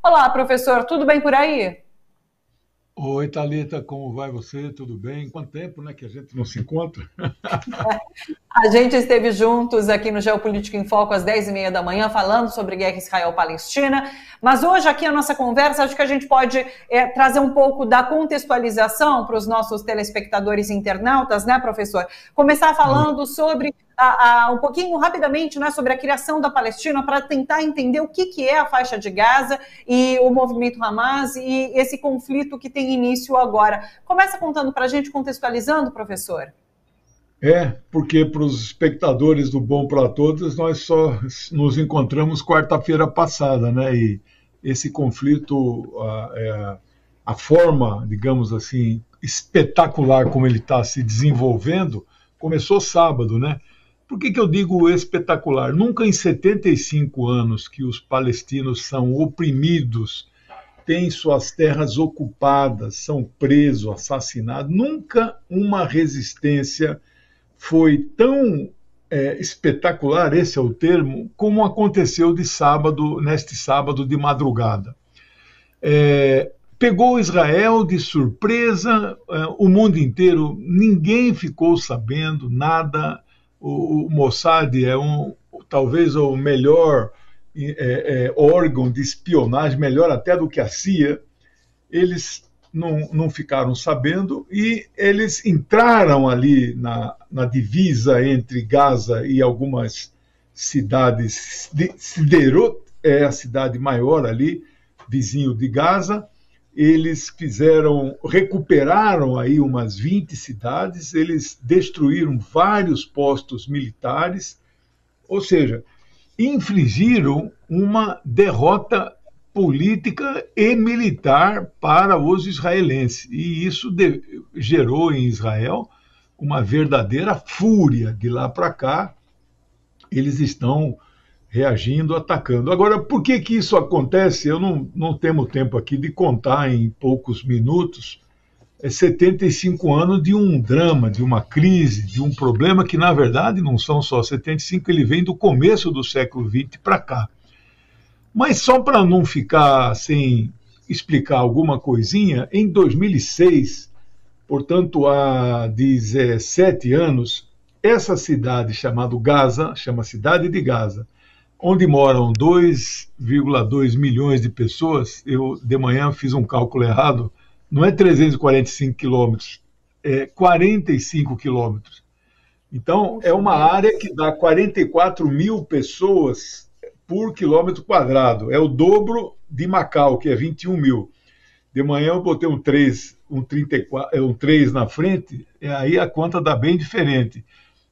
Olá, professor, tudo bem por aí? Oi, Thalita, como vai você? Tudo bem? Quanto tempo, né, que a gente não se encontra? A gente esteve juntos aqui no Geopolítica em Foco às 10h30 da manhã, falando sobre guerra Israel-Palestina, mas hoje aqui a nossa conversa, acho que a gente pode trazer um pouco da contextualização para os nossos telespectadores e internautas, né, professor? Começar falando sobre, um pouquinho rapidamente, né, sobre a criação da Palestina, para tentar entender o que é a faixa de Gaza e o movimento Hamas e esse conflito que tem início agora. Começa contando para a gente, contextualizando, professor. Porque para os espectadores do Bom para Todos, nós só nos encontramos quarta-feira passada, né? E esse conflito, a forma, digamos assim, espetacular como ele está se desenvolvendo, começou sábado, né? Por que eu digo espetacular? Nunca em 75 anos que os palestinos são oprimidos, têm suas terras ocupadas, são presos, assassinados, nunca uma resistência foi tão espetacular, esse é o termo, como aconteceu neste sábado de madrugada. Pegou Israel de surpresa, o mundo inteiro, ninguém ficou sabendo nada. O Mossad é talvez o melhor órgão de espionagem, melhor até do que a CIA. Eles não ficaram sabendo e eles entraram ali na divisa entre Gaza e algumas cidades. Sderot é a cidade maior ali, vizinho de Gaza. Eles recuperaram aí umas 20 cidades, eles destruíram vários postos militares, ou seja, infligiram uma derrota política e militar para os israelenses. E isso gerou em Israel uma verdadeira fúria. De lá para cá, eles estão reagindo, atacando. Agora, por que isso acontece? Eu não temos tempo aqui de contar em poucos minutos. 75 anos de um drama, de uma crise, de um problema que, na verdade, não são só 75, ele vem do começo do século XX para cá. Mas só para não ficar sem explicar alguma coisinha, em 2006, portanto há 17 anos, essa cidade chamada Gaza, chama Cidade de Gaza, onde moram 2,2 milhões de pessoas, eu de manhã fiz um cálculo errado, não é 345 quilômetros, é 45 quilômetros. Então, é uma área que dá 44 mil pessoas por quilômetro quadrado. É o dobro de Macau, que é 21 mil. De manhã eu botei um 3 na frente, e aí a conta dá bem diferente.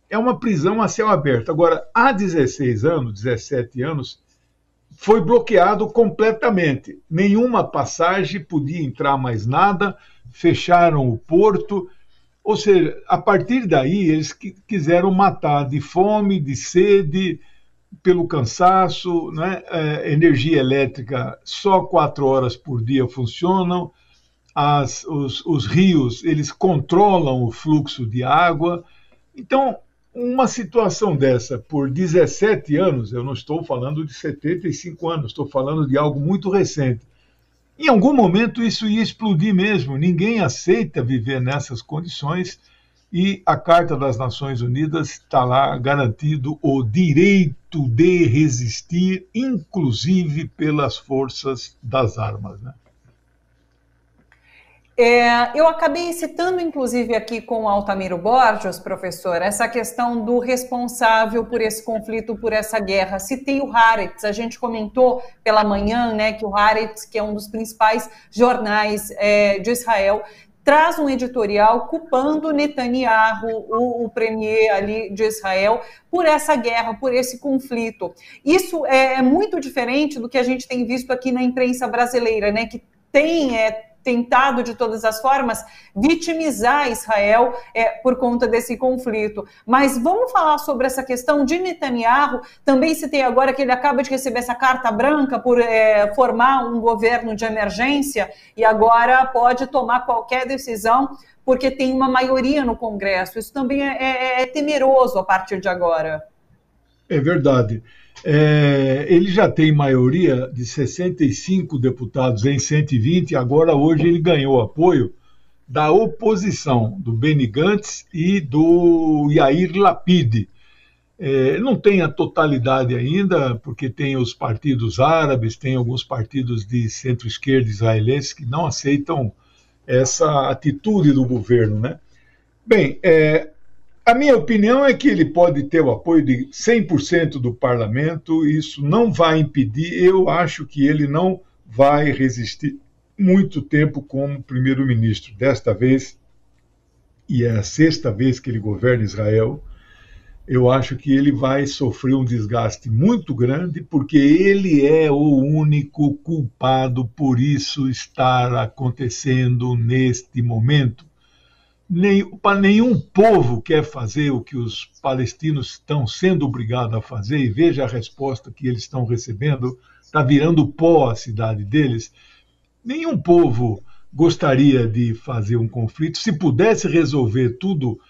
É uma prisão a céu aberto. Agora, há 16 anos, 17 anos, foi bloqueado completamente. Nenhuma passagem podia entrar mais nada, fecharam o porto. Ou seja, a partir daí, eles quiseram matar de fome, de sede, pelo cansaço, né? Energia elétrica só 4 horas por dia funcionam, os rios eles controlam o fluxo de água. Então, uma situação dessa por 17 anos, eu não estou falando de 75 anos, estou falando de algo muito recente. Em algum momento isso ia explodir mesmo, ninguém aceita viver nessas condições. E a Carta das Nações Unidas está lá garantido o direito de resistir, inclusive pelas forças das armas, né? Eu acabei citando, inclusive, aqui com o Altamiro Borges, professor, essa questão do responsável por esse conflito, por essa guerra. Citei o Haaretz, a gente comentou pela manhã, né, que o Haaretz, que é um dos principais jornais de Israel, traz um editorial culpando Netanyahu, o premier ali de Israel, por essa guerra, por esse conflito. Isso é muito diferente do que a gente tem visto aqui na imprensa brasileira, né, que tem tentado de todas as formas vitimizar Israel por conta desse conflito. Mas vamos falar sobre essa questão de Netanyahu. Também citei agora que ele acaba de receber essa carta branca por formar um governo de emergência e agora pode tomar qualquer decisão porque tem uma maioria no Congresso. Isso também é temeroso a partir de agora. É verdade. Ele já tem maioria de 65 deputados em 120, agora hoje ele ganhou apoio da oposição, do Benny Gantz e do Yair Lapid. Não tem a totalidade ainda, porque tem os partidos árabes, tem alguns partidos de centro-esquerda israelenses que não aceitam essa atitude do governo, né? Bem, a minha opinião é que ele pode ter o apoio de 100% do parlamento, isso não vai impedir, eu acho que ele não vai resistir muito tempo como primeiro-ministro. Desta vez, e é a sexta vez que ele governa Israel, eu acho que ele vai sofrer um desgaste muito grande, porque ele é o único culpado por isso estar acontecendo neste momento. Nenhum povo quer fazer o que os palestinos estão sendo obrigados a fazer, e veja a resposta que eles estão recebendo, está virando pó a cidade deles. Nenhum povo gostaria de fazer um conflito. Se pudesse resolver tudo,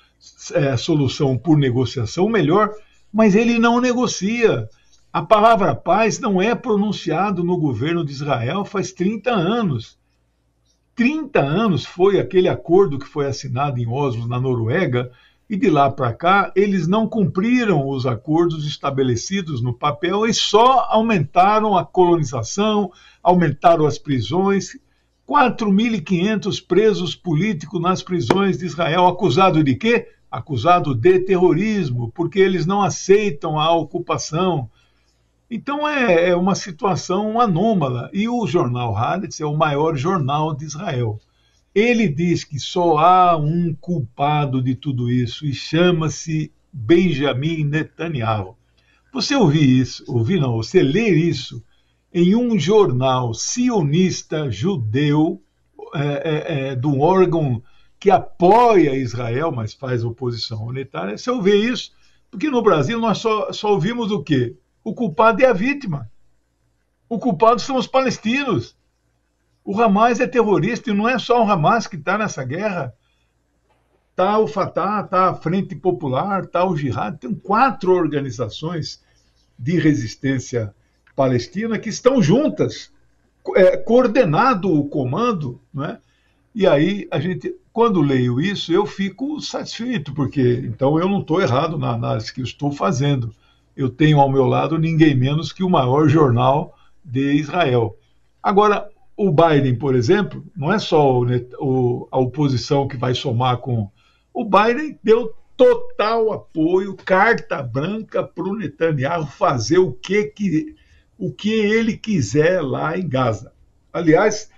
solução por negociação, melhor, mas ele não negocia. A palavra paz não é pronunciada no governo de Israel faz 30 anos. 30 anos foi aquele acordo que foi assinado em Oslo, na Noruega, e de lá para cá eles não cumpriram os acordos estabelecidos no papel e só aumentaram a colonização, aumentaram as prisões. 4.500 presos políticos nas prisões de Israel, acusado de quê? Acusado de terrorismo, porque eles não aceitam a ocupação. Então é uma situação anômala. E o jornal Haaretz é o maior jornal de Israel. Ele diz que só há um culpado de tudo isso e chama-se Benjamin Netanyahu. Você você ler isso em um jornal sionista judeu, de um órgão que apoia Israel, mas faz oposição ao Netanyahu, você ouvir isso, porque no Brasil nós só ouvimos o quê? O culpado é a vítima. O culpado são os palestinos. O Hamas é terrorista e não é só o Hamas que está nessa guerra. Está o Fatah, está a Frente Popular, está o Jihad. Tem 4 organizações de resistência palestina que estão juntas, coordenado o comando, né? E aí, quando leio isso, eu fico satisfeito, porque então eu não estou errado na análise que eu estou fazendo. Eu tenho ao meu lado ninguém menos que o maior jornal de Israel. Agora, o Biden, por exemplo, não é só a oposição que vai somar com... O Biden deu total apoio, carta branca para o Netanyahu fazer o que ele quiser lá em Gaza. Aliás,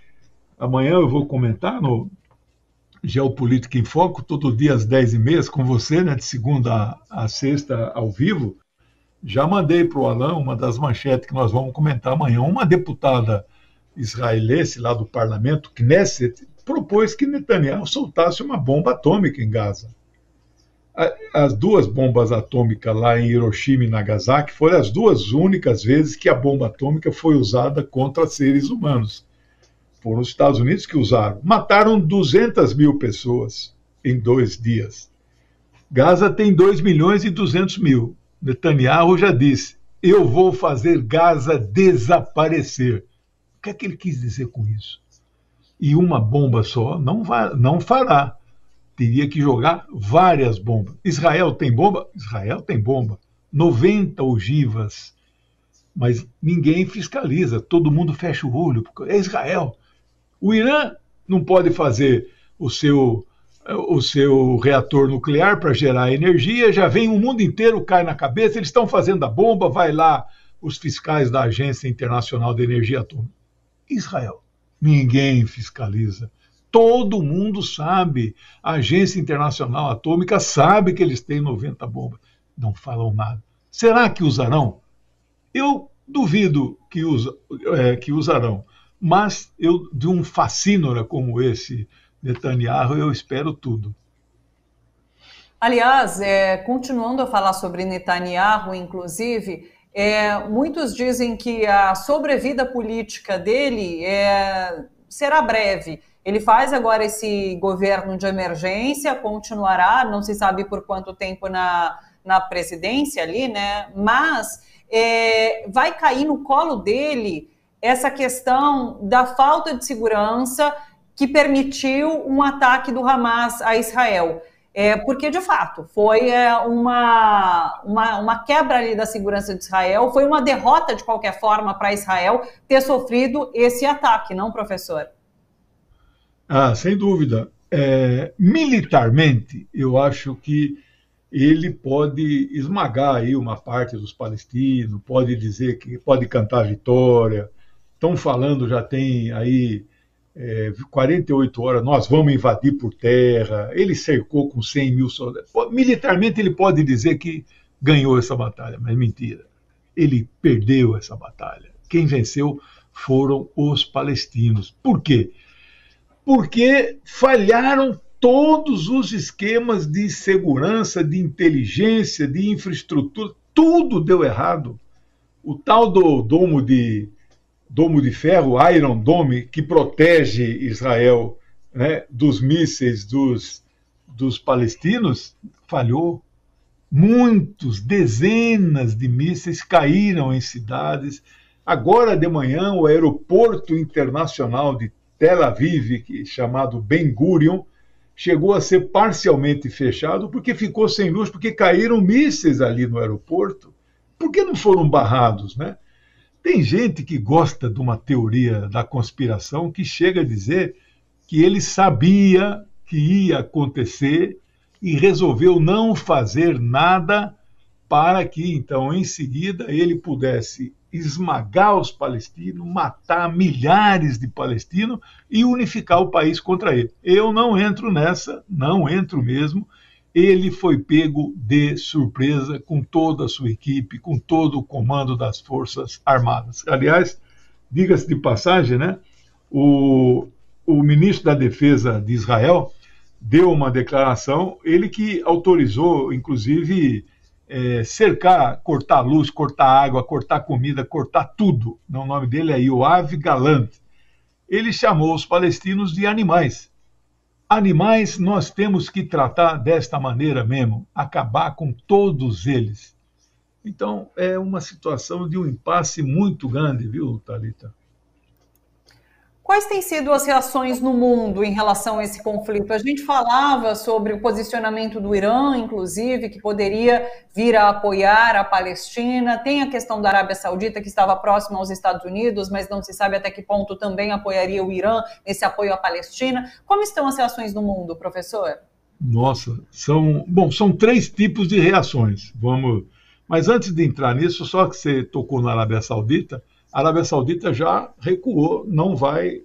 amanhã eu vou comentar no Geopolítica em Foco, todo dia às 10h30, com você, né, de segunda a sexta, ao vivo. Já mandei para o Alan uma das manchetes que nós vamos comentar amanhã. Uma deputada israelense lá do parlamento, Knesset, propôs que Netanyahu soltasse uma bomba atômica em Gaza. As 2 bombas atômicas lá em Hiroshima e Nagasaki foram as 2 únicas vezes que a bomba atômica foi usada contra seres humanos. Foram os Estados Unidos que usaram. Mataram 200 mil pessoas em 2 dias. Gaza tem 2.200.000. Netanyahu já disse, eu vou fazer Gaza desaparecer. O que é que ele quis dizer com isso? E uma bomba só não fará. Teria que jogar várias bombas. Israel tem bomba? Israel tem bomba. 90 ogivas. Mas ninguém fiscaliza. Todo mundo fecha o olho. Porque é Israel. O Irã não pode fazer o seu reator nuclear para gerar energia. Já vem o mundo inteiro, cai na cabeça. Eles estão fazendo a bomba. Vai lá os fiscais da Agência Internacional de Energia Atômica. Israel. Ninguém fiscaliza. Todo mundo sabe, a Agência Internacional Atômica sabe que eles têm 90 bombas. Não falam nada. Será que usarão? Eu duvido que usarão. Mas de um facínora como esse Netanyahu, eu espero tudo. Aliás, continuando a falar sobre Netanyahu, inclusive, muitos dizem que a sobrevida política dele será breve. Ele faz agora esse governo de emergência, continuará, não se sabe por quanto tempo na presidência ali, né? Mas vai cair no colo dele essa questão da falta de segurança que permitiu um ataque do Hamas a Israel. Porque, de fato, foi uma quebra ali da segurança de Israel, foi uma derrota, de qualquer forma, para Israel ter sofrido esse ataque, não, professor? Sem dúvida. Militarmente, eu acho que ele pode esmagar aí uma parte dos palestinos, pode dizer que pode cantar vitória. Estão falando, já tem aí 48 horas, nós vamos invadir por terra. Ele cercou com 100 mil soldados. Militarmente, ele pode dizer que ganhou essa batalha, mas mentira. Ele perdeu essa batalha. Quem venceu foram os palestinos. Por quê? Porque falharam todos os esquemas de segurança, de inteligência, de infraestrutura. Tudo deu errado. O tal do domo de ferro, Iron Dome, que protege Israel, né, dos mísseis dos palestinos, falhou. Dezenas de mísseis caíram em cidades. Agora de manhã, o aeroporto internacional de Tel Aviv, chamado Ben Gurion, chegou a ser parcialmente fechado porque ficou sem luz, porque caíram mísseis ali no aeroporto. Por que não foram barrados, né? Tem gente que gosta de uma teoria da conspiração que chega a dizer que ele sabia que ia acontecer e resolveu não fazer nada para que, então, em seguida, ele pudesse esmagar os palestinos, matar milhares de palestinos e unificar o país contra ele. Eu não entro nessa, não entro mesmo. Ele foi pego de surpresa com toda a sua equipe, com todo o comando das Forças Armadas. Aliás, diga-se de passagem, né, o ministro da Defesa de Israel deu uma declaração, ele que autorizou, inclusive, cercar, cortar luz, cortar água, cortar comida, cortar tudo. O nome dele é Yoav Galant. Ele chamou os palestinos de animais. Animais nós temos que tratar desta maneira mesmo, acabar com todos eles. Então, é uma situação de um impasse muito grande, viu, Thalita? Quais têm sido as reações no mundo em relação a esse conflito? A gente falava sobre o posicionamento do Irã, inclusive, que poderia vir a apoiar a Palestina. Tem a questão da Arábia Saudita, que estava próxima aos Estados Unidos, mas não se sabe até que ponto também apoiaria o Irã nesse apoio à Palestina. Como estão as reações no mundo, professor? Nossa, são 3 tipos de reações. Mas antes de entrar nisso, só que você tocou na Arábia Saudita, a Arábia Saudita já recuou, não vai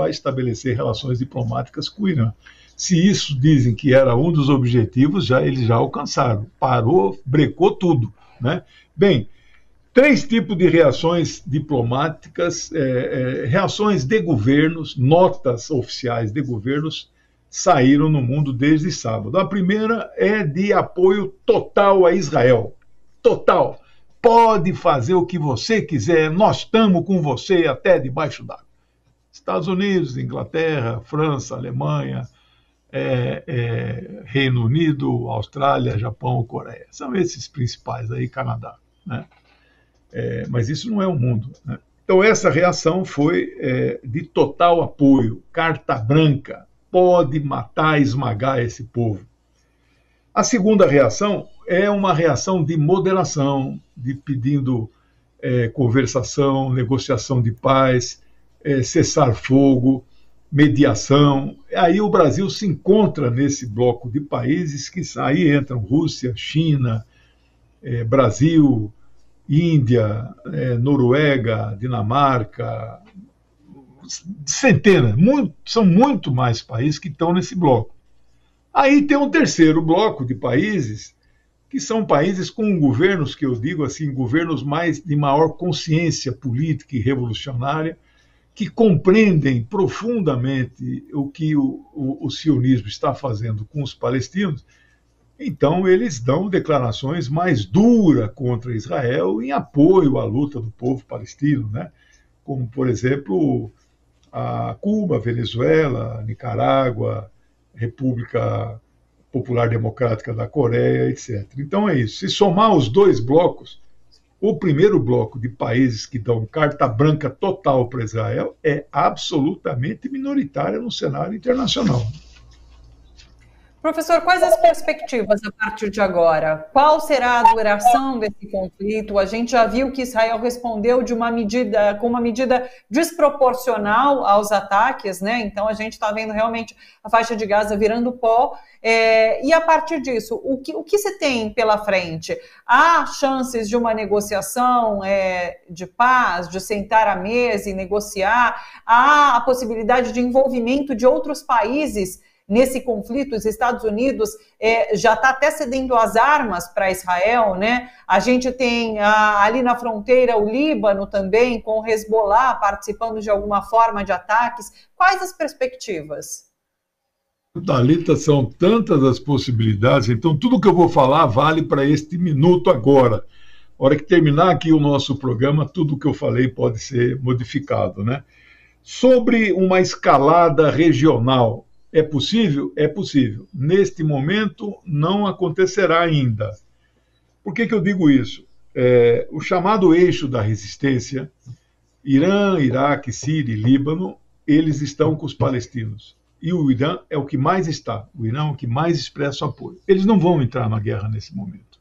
estabelecer relações diplomáticas com o Irã. Se isso dizem que era um dos objetivos, eles já alcançaram. Parou, brecou tudo, né? Bem, 3 tipos de reações diplomáticas, reações de governos, notas oficiais de governos saíram no mundo desde sábado. A primeira é de apoio total a Israel. Total. Pode fazer o que você quiser, nós estamos com você até debaixo d'água. Estados Unidos, Inglaterra, França, Alemanha, Reino Unido, Austrália, Japão, Coreia. São esses principais aí, Canadá, né? Mas isso não é o mundo, né? Então essa reação foi de total apoio, carta branca, pode matar, esmagar esse povo. A segunda reação é uma reação de moderação, de pedindo conversação, negociação de paz, cessar fogo, mediação. Aí o Brasil se encontra nesse bloco de países que aí entram Rússia, China, Brasil, Índia, Noruega, Dinamarca, centenas, são muito mais países que estão nesse bloco. Aí tem um terceiro bloco de países, que são países com governos, que eu digo assim, governos de maior consciência política e revolucionária, que compreendem profundamente o que o sionismo está fazendo com os palestinos. Então, eles dão declarações mais duras contra Israel em apoio à luta do povo palestino, né? Como, por exemplo, a Cuba, Venezuela, Nicarágua, República Popular Democrática da Coreia, etc. Então é isso. Se somar os 2 blocos, o primeiro bloco de países que dão carta branca total para Israel é absolutamente minoritária no cenário internacional. Professor, quais as perspectivas a partir de agora? Qual será a duração desse conflito? A gente já viu que Israel respondeu com uma medida desproporcional aos ataques, né? Então a gente está vendo realmente a faixa de Gaza virando pó. E a partir disso, o que se tem pela frente? Há chances de uma negociação de paz, de sentar à mesa e negociar? Há a possibilidade de envolvimento de outros países nesse conflito? Os Estados Unidos já está até cedendo as armas para Israel, né? A gente tem ali na fronteira o Líbano também, com o Hezbollah participando de alguma forma de ataques. Quais as perspectivas? Thalita, são tantas as possibilidades, então tudo que eu vou falar vale para este minuto agora. A hora que terminar aqui o nosso programa, tudo que eu falei pode ser modificado, né? Sobre uma escalada regional, é possível? É possível. Neste momento, não acontecerá ainda. Por que eu digo isso? O chamado eixo da resistência, Irã, Iraque, Síria e Líbano, eles estão com os palestinos. E o Irã é o que mais está. O Irã é o que mais expressa o apoio. Eles não vão entrar na guerra nesse momento.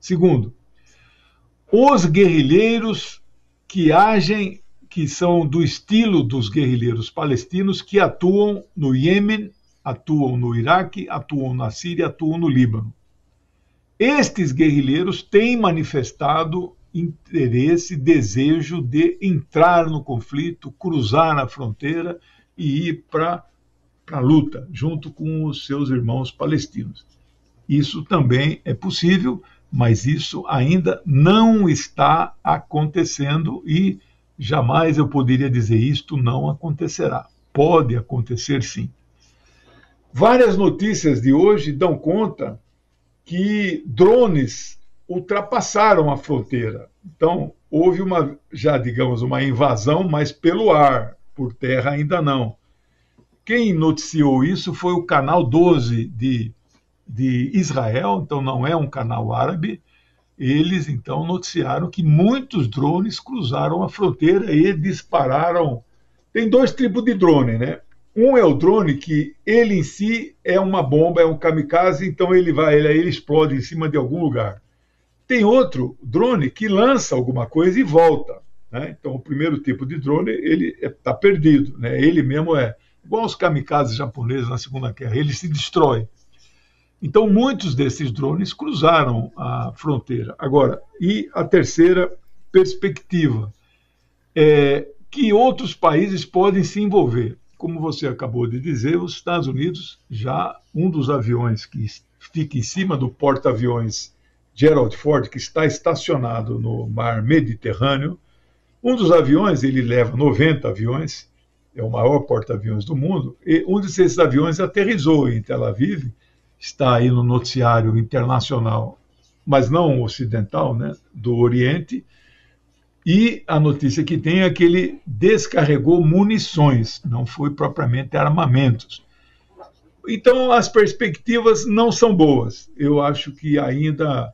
Segundo, os guerrilheiros que agem, que são do estilo dos guerrilheiros palestinos que atuam no Iêmen, atuam no Iraque, atuam na Síria, atuam no Líbano. Estes guerrilheiros têm manifestado interesse, desejo de entrar no conflito, cruzar a fronteira e ir para a luta, junto com os seus irmãos palestinos. Isso também é possível, mas isso ainda não está acontecendo e jamais eu poderia dizer isto não acontecerá. Pode acontecer sim. Várias notícias de hoje dão conta que drones ultrapassaram a fronteira. Então, houve uma invasão, mas pelo ar, por terra ainda não. Quem noticiou isso foi o Canal 12 de Israel, então não é um canal árabe. Eles, então, noticiaram que muitos drones cruzaram a fronteira e dispararam. Tem dois tipos de drone, né? Um é o drone que ele em si é uma bomba, é um kamikaze, então ele explode em cima de algum lugar. Tem outro drone que lança alguma coisa e volta, né? Então, o primeiro tipo de drone, ele está perdido, né? Ele mesmo é igual os kamikazes japoneses na Segunda Guerra, ele se destrói. Então, muitos desses drones cruzaram a fronteira. Agora, e a terceira perspectiva é que outros países podem se envolver. Como você acabou de dizer, os Estados Unidos, já um dos aviões que fica em cima do porta-aviões Gerald Ford, que está estacionado no mar Mediterrâneo, um dos aviões, ele leva 90 aviões, é o maior porta-aviões do mundo, e um desses aviões aterrissou em Tel Aviv, está aí no noticiário internacional, mas não ocidental, né, do Oriente, e a notícia que tem é que ele descarregou munições, não foi propriamente armamentos. Então, as perspectivas não são boas. Eu acho que ainda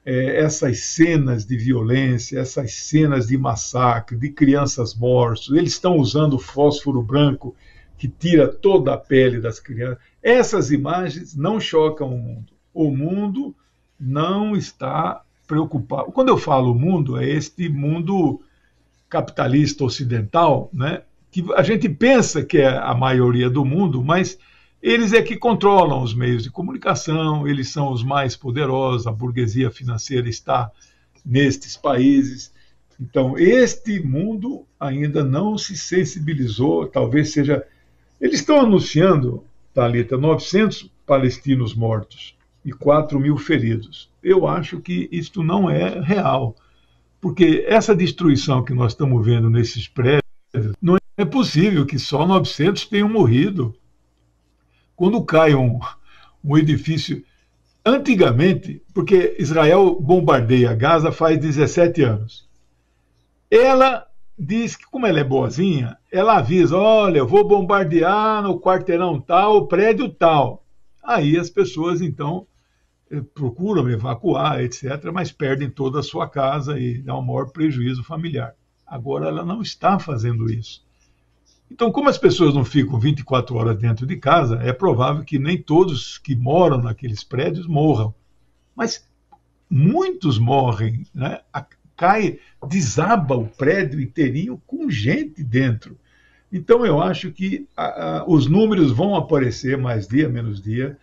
essas cenas de violência, essas cenas de massacre, de crianças mortas, eles estão usando fósforo branco que tira toda a pele das crianças. Essas imagens não chocam o mundo. O mundo não está preocupado. Quando eu falo o mundo, é este mundo capitalista ocidental, né? Que a gente pensa que é a maioria do mundo, mas eles é que controlam os meios de comunicação, eles são os mais poderosos, a burguesia financeira está nestes países. Então, este mundo ainda não se sensibilizou, talvez seja... Eles estão anunciando, Thalita, 900 palestinos mortos e 4.000 feridos. Eu acho que isto não é real, porque essa destruição que nós estamos vendo nesses prédios, não é possível que só 900 tenham morrido. Quando cai um edifício... Antigamente, porque Israel bombardeia Gaza faz 17 anos, ela diz que, como ela é boazinha, ela avisa, olha, eu vou bombardear no quarteirão tal, prédio tal. Aí as pessoas, então, procuram evacuar, etc., mas perdem toda a sua casa e dá um maior prejuízo familiar. Agora, ela não está fazendo isso. Então, como as pessoas não ficam 24 horas dentro de casa, é provável que nem todos que moram naqueles prédios morram. Mas muitos morrem, né? Desaba o prédio inteirinho com gente dentro. Então, eu acho que os números vão aparecer mais dia, menos dia.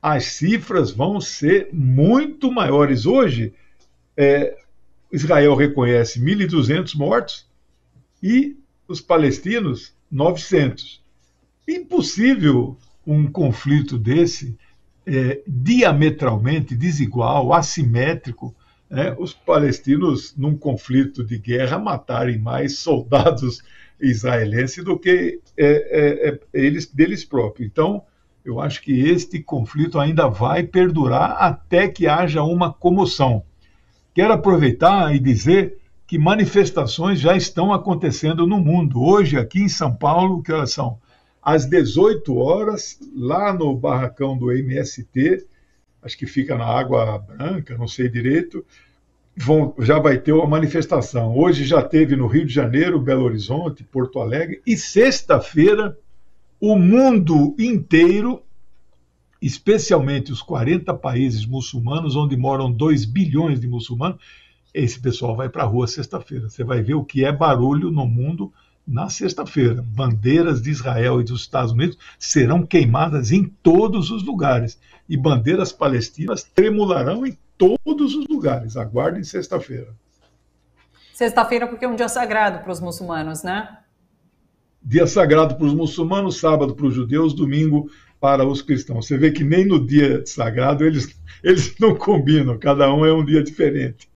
As cifras vão ser muito maiores. Hoje, Israel reconhece 1.200 mortos e os palestinos 900. Impossível um conflito desse, diametralmente desigual, assimétrico, né? Os palestinos, num conflito de guerra, matarem mais soldados israelenses do que deles próprios. Então, eu acho que este conflito ainda vai perdurar até que haja uma comoção. Quero aproveitar e dizer que manifestações já estão acontecendo no mundo. Hoje, aqui em São Paulo, que horas são? Às 18 horas, lá no barracão do MST, acho que fica na Água Branca, não sei direito, já vai ter uma manifestação. Hoje já teve no Rio de Janeiro, Belo Horizonte, Porto Alegre, e sexta-feira o mundo inteiro, especialmente os 40 países muçulmanos, onde moram 2 bilhões de muçulmanos, esse pessoal vai para a rua sexta-feira. Você vai ver o que é barulho no mundo na sexta-feira. Bandeiras de Israel e dos Estados Unidos serão queimadas em todos os lugares. E bandeiras palestinas tremularão em todos os lugares. Aguardem sexta-feira. Sexta-feira porque é um dia sagrado para os muçulmanos, né? Dia sagrado para os muçulmanos, sábado para os judeus, domingo para os cristãos. Você vê que nem no dia sagrado eles não combinam, cada um é um dia diferente.